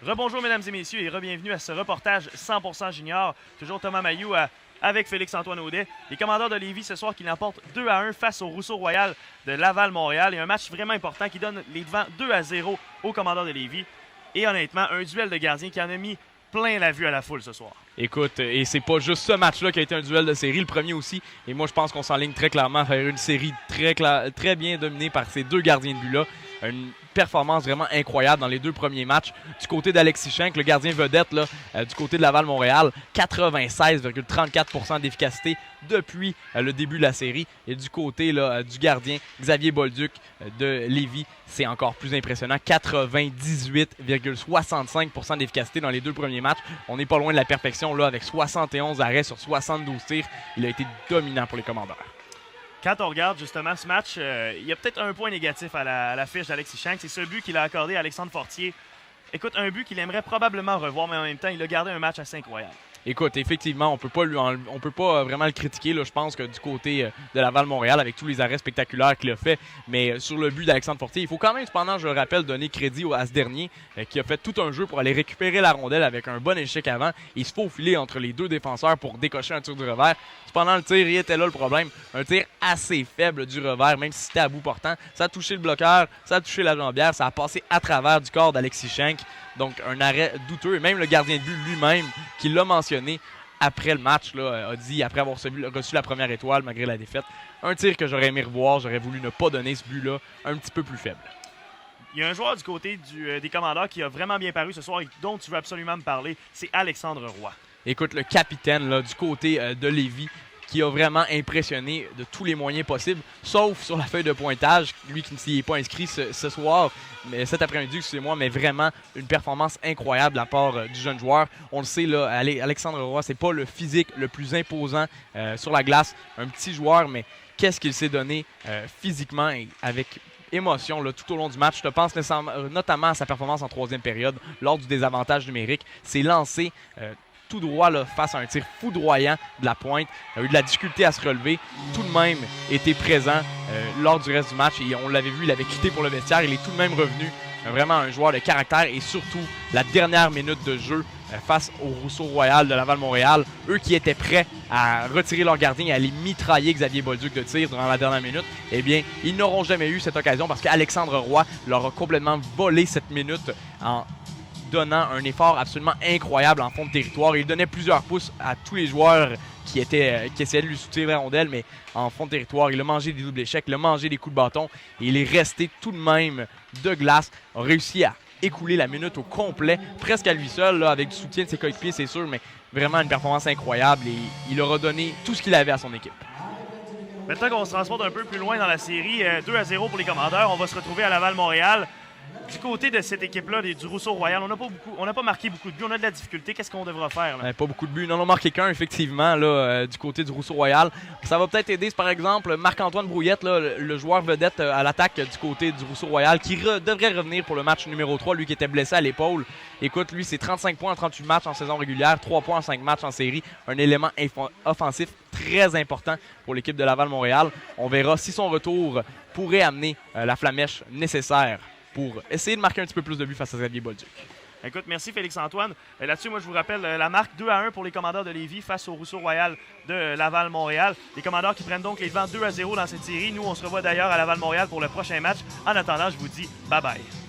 Rebonjour mesdames et messieurs et re-bienvenue à ce reportage 100% junior. Toujours Thomas Mailloux avec Félix-Antoine Audet. Les Commandeurs de Lévis ce soir qui l'emportent 2-1 face au Rousseau Royal de Laval-Montréal. Et un match vraiment important qui donne les devants 2-0 aux Commandeurs de Lévis. Et honnêtement, un duel de gardiens qui en a mis plein la vue à la foule ce soir. Écoute, et c'est pas juste ce match-là qui a été un duel de série, le premier aussi. Et moi, je pense qu'on s'enligne très clairement vers une série très bien dominée par ces deux gardiens de but-là. Une performance vraiment incroyable dans les deux premiers matchs. Du côté d'Alexis Schenk, le gardien vedette, du côté de Laval-Montréal, 96,34% d'efficacité depuis le début de la série. Et du côté du gardien Xavier Bolduc de Lévis, c'est encore plus impressionnant, 98,65% d'efficacité dans les deux premiers matchs. On n'est pas loin de la perfection là, avec 71 arrêts sur 72 tirs. Il a été dominant pour les Commandeurs. Quand on regarde justement ce match, il y a peut-être un point négatif à la fiche d'Alexis Schenk. C'est ce but qu'il a accordé à Alexandre Fortier. Écoute, un but qu'il aimerait probablement revoir, mais en même temps, il a gardé un match assez incroyable. Écoute, effectivement, on peut pas vraiment le critiquer. Là, je pense que du côté de Laval-Montréal, avec tous les arrêts spectaculaires qu'il a fait, mais sur le but d'Alexandre Fortier, il faut quand même, cependant, je le rappelle, donner crédit à ce dernier qui a fait tout un jeu pour aller récupérer la rondelle avec un bon échec avant. Il se faufilait entre les deux défenseurs pour décocher un tir du revers. Cependant, le tir, il était là le problème. Un tir assez faible du revers, même si c'était à bout portant. Ça a touché le bloqueur, ça a touché la jambière, ça a passé à travers du corps d'Alexis Schenk. Donc, un arrêt douteux. Et même le gardien de but lui-même, qui l'a mentionné après le match, a dit, après avoir reçu la première étoile malgré la défaite, un tir que j'aurais aimé revoir, j'aurais voulu ne pas donner ce but-là, un petit peu plus faible. Il y a un joueur du côté des Commandeurs qui a vraiment bien paru ce soir et dont tu veux absolument me parler, c'est Alexandre Roy. Écoute, le capitaine du côté de Lévis, qui a vraiment impressionné de tous les moyens possibles, sauf sur la feuille de pointage, lui qui ne s'y est pas inscrit ce soir, mais cet après-midi, excusez-moi, mais vraiment une performance incroyable de la part du jeune joueur. On le sait, là, Alexandre Roy, c'est pas le physique le plus imposant sur la glace, un petit joueur, mais qu'est-ce qu'il s'est donné physiquement et avec émotion là, tout au long du match. Je te pense notamment à sa performance en troisième période, lors du désavantage numérique. C'est lancé tout droit là, face à un tir foudroyant de la pointe. Il a eu de la difficulté à se relever. Tout de même était présent lors du reste du match. Et on l'avait vu, il avait quitté pour le vestiaire. Il est tout de même revenu. Vraiment un joueur de caractère. Et surtout, la dernière minute de jeu face au Rousseau Royal de Laval-Montréal. Eux qui étaient prêts à retirer leur gardien et à aller mitrailler Xavier Bolduc de tir durant la dernière minute, eh bien, ils n'auront jamais eu cette occasion parce qu'Alexandre Roy leur a complètement volé cette minute en donnant un effort absolument incroyable en fond de territoire. Il donnait plusieurs pouces à tous les joueurs qui essayaient de lui soutirer la rondelle, mais en fond de territoire, il a mangé des doubles échecs, il a mangé des coups de bâton et il est resté tout de même de glace, a réussi à écouler la minute au complet, presque à lui seul, là, avec du soutien de ses coéquipiers, c'est sûr, mais vraiment une performance incroyable et il aura donné tout ce qu'il avait à son équipe. Maintenant qu'on se transporte un peu plus loin dans la série, 2-0 pour les Commandeurs, on va se retrouver à Laval-Montréal. Du côté de cette équipe-là, du Rousseau Royal, on n'a pas marqué beaucoup de buts, on a de la difficulté. Qu'est-ce qu'on devra faire? Là? Pas beaucoup de buts. On en a marqué qu'un, effectivement, du côté du Rousseau Royal. Ça va peut-être aider, par exemple, Marc-Antoine Brouillette, le joueur vedette à l'attaque du côté du Rousseau Royal, qui devrait revenir pour le match numéro 3, lui qui était blessé à l'épaule. Écoute, lui, c'est 35 points en 38 matchs en saison régulière, 3 points en 5 matchs en série. Un élément offensif très important pour l'équipe de Laval-Montréal. On verra si son retour pourrait amener la flamèche nécessaire pour essayer de marquer un petit peu plus de buts face à Xavier Bolduc. Écoute, merci Félix-Antoine. Là-dessus, moi, je vous rappelle la marque 2-1 pour les Commandeurs de Lévis face au Rousseau Royal de Laval-Montréal. Les Commandeurs qui prennent donc les devants 2-0 dans cette série. Nous, on se revoit d'ailleurs à Laval-Montréal pour le prochain match. En attendant, je vous dis bye-bye.